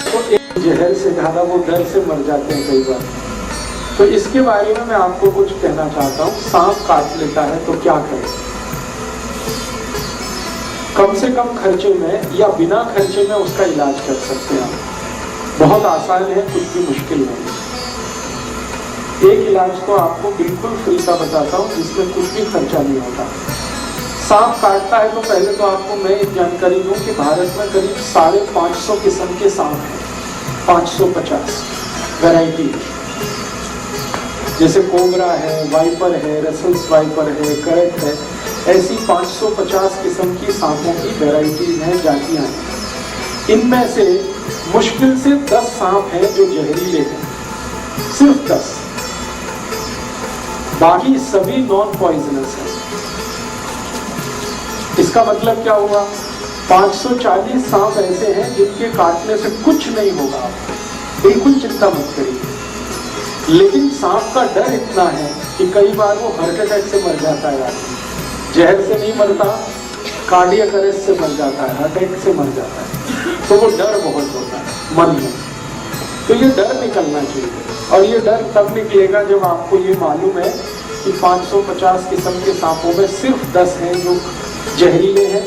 तो एक जहर से ज़्यादा वो डर से मर जाते हैं कई बार। तो इसके बारे में मैं आपको कुछ कहना चाहता हूँ। सांप काट लेता है तो क्या करें? कम से कम खर्चे में या बिना खर्चे में उसका इलाज कर सकते हैं आप। बहुत आसान है, कुछ भी मुश्किल नहीं। एक इलाज तो आपको बिल्कुल फ्री का बताता हूँ जिसमें कुछ भी खर्चा नहीं होता। सांप काटता है तो पहले तो आपको मैं एक जानकारी दूं कि भारत में करीब 550 किस्म के सांप हैं। 550 वैरायटी, जैसे कोबरा है, वाइपर है, रसल्स वाइपर है, करट है, ऐसी 550 किस्म की सांपों की वैरायटीज हैं, जातियां हैं। इनमें से मुश्किल से 10 सांप हैं जो जहरीले हैं, सिर्फ 10। बाकी सभी नॉन पॉइजनस हैं। इसका मतलब क्या हुआ? 540 सांप ऐसे हैं जिनके काटने से कुछ नहीं होगा, बिल्कुल चिंता मत करिए। लेकिन सांप का डर इतना है कि कई बार वो हार्ट अटैक से मर जाता है आदमी। जहर से नहीं मरता, कार्डियक अरेस्ट से मर जाता है, हार्ट अटैक से मर जाता है। तो वो डर बहुत होता है मन में। तो ये डर निकलना चाहिए, और ये डर तब निकलेगा जब आपको ये मालूम है कि 550 किस्म के सांपों में सिर्फ 10 हैं जो जहरीले हैं,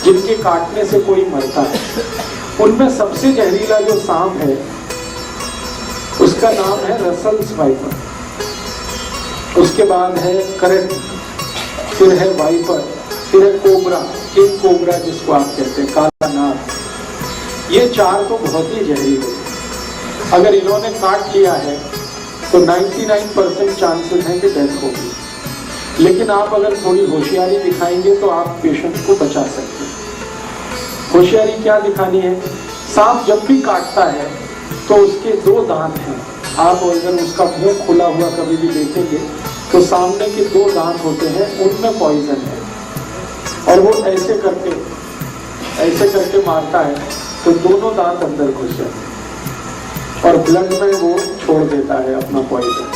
जिनके काटने से कोई मरता है। उनमें सबसे जहरीला जो सांप है उसका नाम है रसल्स वाइपर, उसके बाद है करट, फिर है वाइपर, फिर है कोबरा, किंग कोबरा जिसको आप कहते हैं, काला नाग। ये 4 तो बहुत ही जहरीले। अगर इन्होंने काट लिया है तो 99% चांसेस हैं कि डेथ होगी। लेकिन आप अगर थोड़ी होशियारी दिखाएंगे तो आप पेशेंट को बचा सकते हैं। होशियारी क्या दिखानी है? सांप जब भी काटता है तो उसके 2 दांत हैं। आप अगर उसका मुंह खुला हुआ कभी भी देखेंगे तो सामने के 2 दांत होते हैं, उनमें पॉइजन है, और वो ऐसे करके मारता है तो दोनों दांत अंदर घुस जाते हैं और ब्लड में वो छोड़ देता है अपना पॉइजन।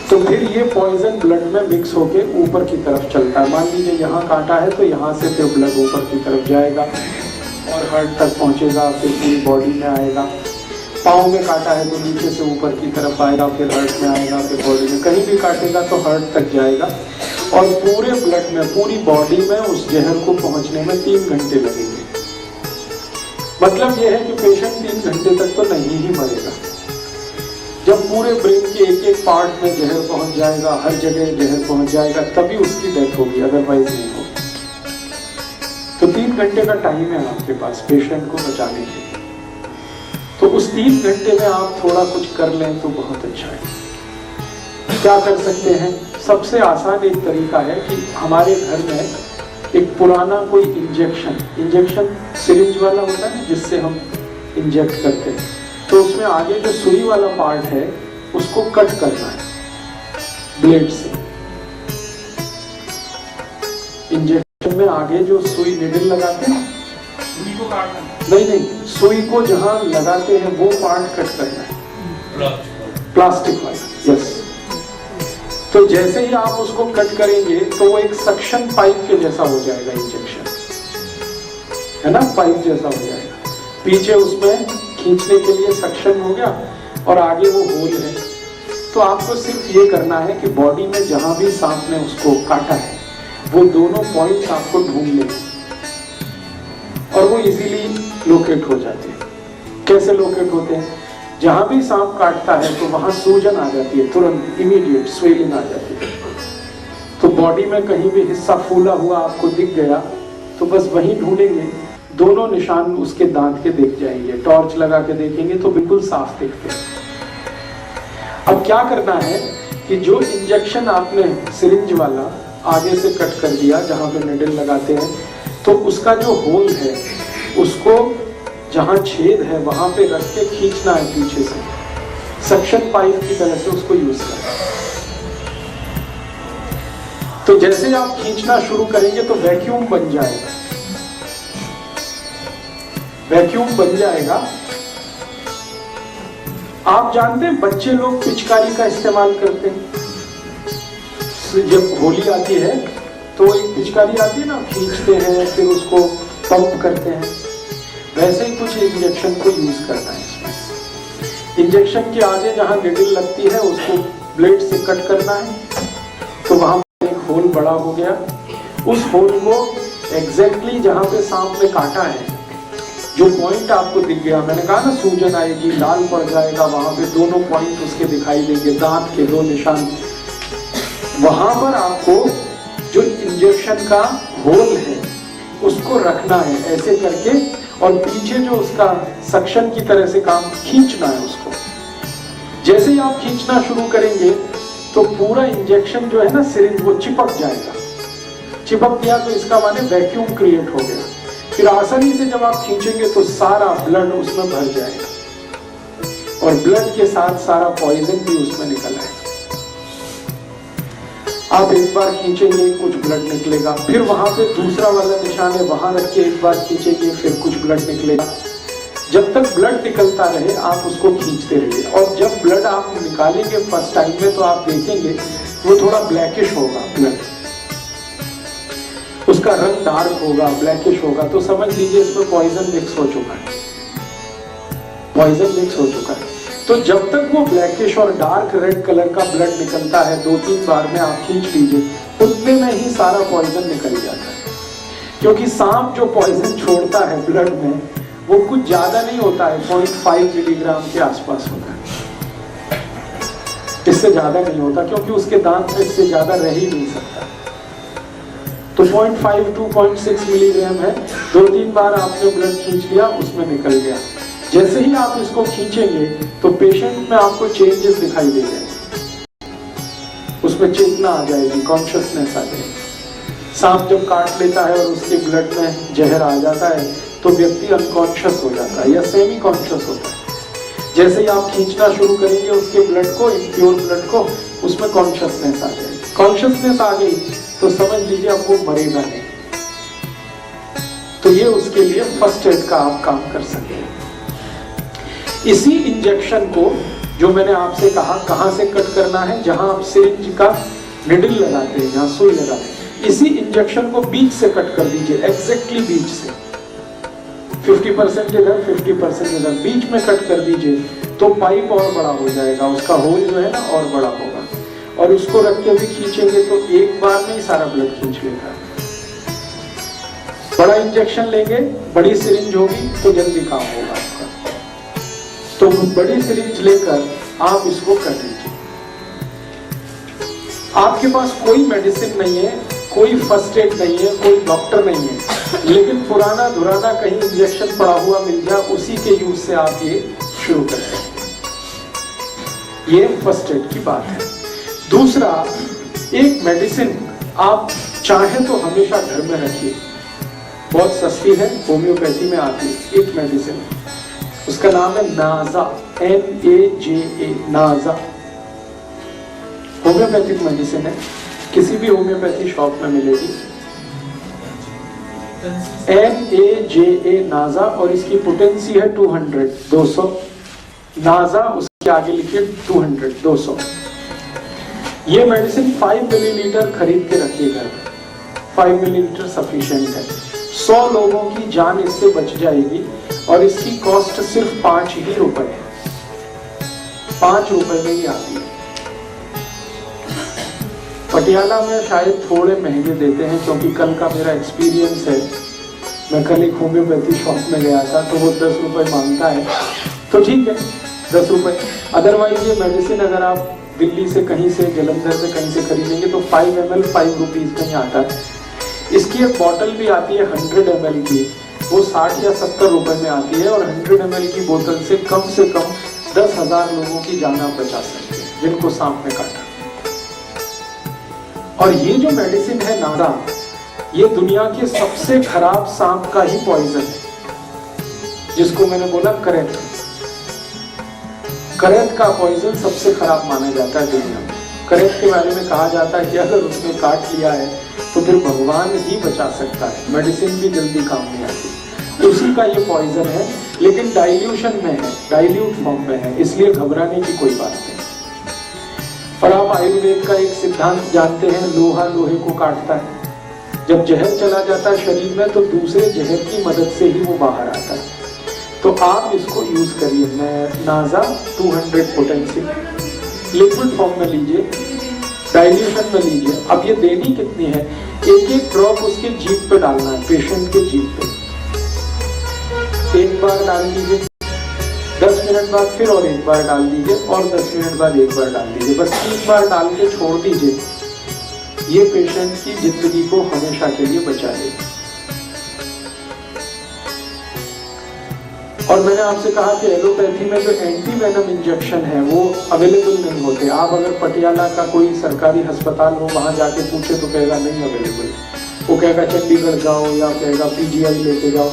तो फिर ये पॉइजन ब्लड में मिक्स होके ऊपर की तरफ चलता है। मान लीजिए यहाँ काटा है तो यहाँ से फिर ब्लड ऊपर की तरफ जाएगा और हार्ट तक पहुँचेगा, फिर पूरी बॉडी में आएगा। पाँव में काटा है तो नीचे से ऊपर की तरफ आएगा, फिर हार्ट में आएगा, फिर बॉडी में। कहीं भी काटेगा तो हार्ट तक जाएगा, और पूरे ब्लड में, पूरी बॉडी में उस जहर को पहुँचने में 3 घंटे लगेंगे। मतलब यह है कि पेशेंट 3 घंटे तक तो नहीं ही मरेगा। जब पूरे ब्रेन के एक पार्ट में जहर पहुंच जाएगा, हर जगह जहर पहुंच जाएगा, तभी उसकी डेथ होगी, अदरवाइज नहीं होगी। तो 3 घंटे का टाइम है आपके पास पेशेंट को बचाने के लिए। तो उस 3 घंटे में आप थोड़ा कुछ कर लें तो बहुत अच्छा है। क्या कर सकते हैं? सबसे आसान एक तरीका है कि हमारे घर में एक पुराना कोई इंजेक्शन सिरिंज वाला होता है जिससे हम इंजेक्ट करते हैं, तो उसमें आगे जो सुई वाला पार्ट है उसको कट करना है ब्लेड से। इंजेक्शन में आगे जो सुई निडल लगाते हैं, सुई को काटना नहीं, सुई को जहां लगाते हैं वो पार्ट कट करना है, प्लास्टिक वाला। यस। तो जैसे ही आप उसको कट करेंगे तो वो एक सक्शन पाइप के जैसा हो जाएगा, इंजेक्शन है ना, पाइप जैसा हो जाएगा। पीछे उसमें खींचने के लिए सक्शन हो गया और आगे वो होल है। तो आपको सिर्फ ये करना है कि बॉडी में जहां भी सांप ने उसको काटा है वो दोनों पॉइंट्स आपको ढूंढ लें और वो इजीली लोकेट हो जाते हैं। कैसे लोकेट होते हैं? जहां भी सांप काटता है तो वहां सूजन आ जाती है, तुरंत इमीडिएट स्वेलिंग आ जाती है। तो बॉडी में कहीं भी हिस्सा फूला हुआ आपको दिख गया तो बस वहीं ढूंढेंगे, दोनों निशान उसके दांत के दिख जाएंगे। टॉर्च लगा के देखेंगे तो बिल्कुल साफ दिखते हैं। अब क्या करना है कि जो इंजेक्शन आपने सिरिंज वाला आगे से कट कर दिया जहां पे निडल लगाते हैं, तो उसका जो होल है उसको जहां छेद है वहां पे रख के खींचना है पीछे से, सक्शन पाइप की तरह से उसको यूज करना। तो जैसे ही आप खींचना शुरू करेंगे तो वैक्यूम बन जाएगा, वैक्यूम बन जाएगा। आप जानते हैं बच्चे लोग पिचकारी का इस्तेमाल करते हैं। जब होली आती है तो एक पिचकारी आती है ना, खींचते हैं फिर उसको पंप करते हैं। वैसे ही कुछ इंजेक्शन को यूज करना है इसमें। इंजेक्शन के आगे जहां निडल लगती है उसको ब्लेड से कट करना है, तो वहां पर एक होल बड़ा हो गया। उस होल को एग्जैक्टली जहां पे सांप ने काटा है, जो पॉइंट आपको दिख गया, मैंने कहा ना सूजन आएगी, लाल पड़ जाएगा, वहां पे दोनों पॉइंट उसके दिखाई देंगे, दांत के 2 निशान, वहां पर आपको जो इंजेक्शन का होल है उसको रखना है ऐसे करके, और पीछे जो उसका सक्शन की तरह से काम खींचना है उसको। जैसे ही आप खींचना शुरू करेंगे तो पूरा इंजेक्शन जो है ना सिरिंज वो चिपक जाएगा। चिपक गया तो इसका माने वैक्यूम क्रिएट हो गया। फिर आसानी से जब आप खींचेंगे तो सारा ब्लड उसमें भर जाएगा और ब्लड के साथ सारा पॉइजन भी उसमें निकल आएगा। आप एक बार खींचेंगे कुछ ब्लड निकलेगा, फिर वहां पे दूसरा वाला निशान है वहां रख के एक बार खींचेंगे फिर कुछ ब्लड निकलेगा। जब तक ब्लड निकलता रहे आप उसको खींचते रहिए, और जब ब्लड आप निकालेंगे फर्स्ट टाइम में तो आप देखेंगे वो थोड़ा ब्लैकिश होगा ब्लड, उसका रंग डार्क होगा, ब्लैकिश होगा, तो समझ लीजिए इसमें पॉइजन मिक्स हो चुका है, पॉइजन मिक्स हो चुका है। तो जब तक वो ब्लैकिश और डार्क रेड कलर का ब्लड निकलता है 2-3 बार में आप खींच लीजिए, उतने में ही सारा पॉइजन निकल जाता है। क्योंकि सांप जो पॉइजन छोड़ता है ब्लड में वो कुछ ज्यादा नहीं होता है, 0.5 मिलीग्राम के आसपास होता है, इससे ज्यादा नहीं होता, क्योंकि उसके दांत में इससे ज्यादा रह ही नहीं सकता। तो 0.5 to 0.6 मिलीग्राम है। 2-3 बार आपने ब्लड खींच लिया, उसमें निकल गया। जैसे ही आप इसको खींचेंगे तो पेशेंट में आपको चेंजेस दिखाई दे जाएंगे, उसमें चेतना आ जाएगी, कॉन्शियसनेस आ जाएगी। सांप जब काट लेता है और उसके ब्लड में जहर आ जाता है तो व्यक्ति अनकॉन्शियस हो जाता है या सेमी कॉन्शियस होता है। जैसे ही आप खींचना शुरू करेंगे उसके ब्लड को, इम्प्योर ब्लड को, उसमें कॉन्शियसनेस आ जाएगी। कॉन्शियसनेस आ गई तो समझ लीजिए अब वो मरेगा नहीं। तो ये उसके लिए फर्स्ट एड का आप काम कर सकते हैं। इसी इंजेक्शन को जो मैंने आपसे कहा कहां से कट करना है, जहां आप सिरिंज का निडल लगाते हैं, जहां सुई लगाते हैं, इसी इंजेक्शन को बीच से कट कर दीजिए, एग्जैक्टली बीच से, 50% इधर 50% इधर, बीच में कट कर दीजिए तो पाइप और बड़ा हो जाएगा, उसका होल जो है ना और बड़ा होगा, और उसको रख के भी खींचेंगे तो एक बार में ही सारा ब्लड खींच लेगा। बड़ा इंजेक्शन लेंगे, बड़ी सिरिंज होगी तो जल्दी काम होगा आपका। तो बड़ी सिरिंज लेकर आप इसको कर लीजिए। आपके पास कोई मेडिसिन नहीं है, कोई फर्स्ट एड नहीं है, कोई डॉक्टर नहीं है, लेकिन पुराना धुराना कहीं इंजेक्शन पड़ा हुआ मिल जाए, उसी के यूज से आप ये शुरू कर सकते हैं। ये फर्स्ट एड की बात है। दूसरा, एक मेडिसिन आप चाहे तो हमेशा घर में रखिए, बहुत सस्ती है, होम्योपैथी में आती है एक मेडिसिन, उसका नाम है नाजा, NAJA, नाजा। होम्योपैथिक मेडिसिन है, किसी भी होम्योपैथी शॉप में मिलेगी, NAJA नाजा, और इसकी पोटेंसी है 200 नाजा, उसके आगे लिखिए 200। ये मेडिसिन 5 मिलीलीटर खरीद के रखिए घर में, 5 मिलीलीटर सफिशिएंट है। 100 लोगों की जान इससे बच जाएगी, और इसकी कॉस्ट सिर्फ 5 ही रुपए है, 5 रुपए में ही आती है। पटियाला में शायद थोड़े महंगे देते हैं, क्योंकि कल का मेरा एक्सपीरियंस है, मैं कल एक होम्योपैथी शॉप में गया था तो वो 10 रुपए मांगता है, तो ठीक है 10 रुपए। अदरवाइज ये मेडिसिन अगर आप दिल्ली से कहीं से, जलंधर से कहीं से खरीदेंगे तो 5 ml 5 रुपीज का ही आता है। इसकी एक बॉटल भी आती है 100 ml की, वो 60 या 70 रुपए में आती है, और 100 ml की बोतल से कम 10,000 लोगों की जान आप बचा सकते हैं जिनको सांप ने काटा। और ये जो मेडिसिन है नाजा, ये दुनिया के सबसे खराब सांप का ही पॉइजन है, जिसको मैंने बोला करंट का पॉइजन सबसे खराब माना जाता है दुनिया में। करंट के बारे में कहा जाता है कि अगर उसने काट लिया है तो फिर भगवान ही बचा सकता है, मेडिसिन भी जल्दी काम नहीं आती। उसी का ये पॉइजन है, लेकिन डाइल्यूशन में है, डाइल्यूट फॉर्म में है, इसलिए घबराने की कोई बात नहीं। और आप आयुर्वेद का एक सिद्धांत जानते हैं, लोहा लोहे को काटता है। जब जहर चला जाता है शरीर में तो दूसरे जहर की मदद से ही वो बाहर आता है। तो आप इसको यूज करिए। नाजा 200 पोटेंसी लिक्विड फॉर्म में लीजिए, डाइल्यूशन में लीजिए। अब ये देनी कितनी है, एक एक ड्रॉप उसके जीभ पे डालना है, पेशेंट के जीभ पे। एक बार डाल दीजिए, 10 मिनट बाद फिर और एक बार डाल दीजिए, और 10 मिनट बाद एक बार डाल दीजिए। बस 3 बार डाल के छोड़ दीजिए। ये पेशेंट की जिंदगी को हमेशा के लिए बचा लेगा। और मैंने आपसे कहा कि एलोपैथी में जो एंटी वेनम इंजेक्शन है वो अवेलेबल नहीं होते। आप अगर पटियाला का कोई सरकारी अस्पताल हो, वहां जाके पूछे तो कहेगा नहीं अवेलेबल। वो कहेगा चंडीगढ़ जाओ, या कहेगा पीजीआई लेके जाओ।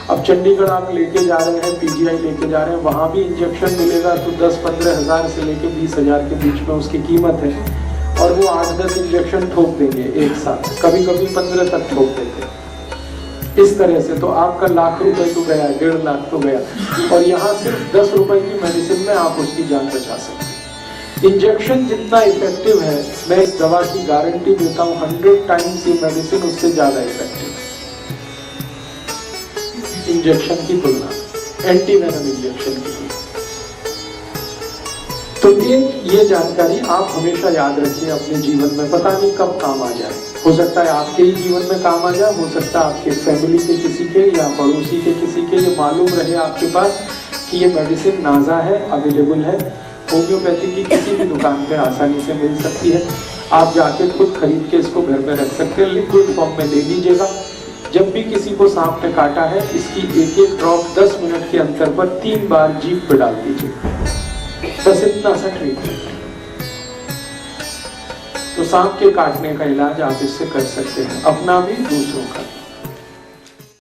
अब चंडीगढ़ आप लेके जा रहे हैं, पीजीआई लेके जा रहे हैं, वहां भी इंजेक्शन मिलेगा तो 10-15 हज़ार से लेके 20 हज़ार के बीच में उसकी कीमत है। और वो 8-10 इंजेक्शन ठोक देंगे एक साथ, कभी कभी 15 तक ठोक देंगे। इस तरह से तो आपका लाख रुपए तो गया, 1.5 लाख तो गया। और यहाँ सिर्फ 10 रुपए की मेडिसिन में आप उसकी जान बचा सकते हैं। इंजेक्शन जितना इफेक्टिव है, मैं इस दवा की गारंटी देता हूँ 100 टाइम्स ये मेडिसिन उससे ज्यादा इफेक्टिव इंजेक्शन की तुलना, एंटी वेनम इंजेक्शन की तुलना। तो ये जानकारी आप हमेशा याद रखिए अपने जीवन में, पता नहीं कब काम आ जाए। हो सकता है आपके ही जीवन में काम आ जाए, हो सकता है आपके फैमिली के किसी के या पड़ोसी के किसी के ये मालूम रहे आपके पास कि ये मेडिसिन नाजा है, अवेलेबल है, होम्योपैथी की किसी भी दुकान पे आसानी से मिल सकती है। आप जाके खुद खरीद के इसको घर में रख सकते हैं, लिक्विड फॉर्म में ले लीजिएगा। जब भी किसी को सांप ने काटा है, इसकी एक एक ड्रॉप 10 मिनट के अंतर पर 3 बार जीभ पे डाल दीजिए। बस इतना सा ट्रीटमेंट। तो सांप के काटने का इलाज आप इससे कर सकते हैं, अपना भी दूसरों का।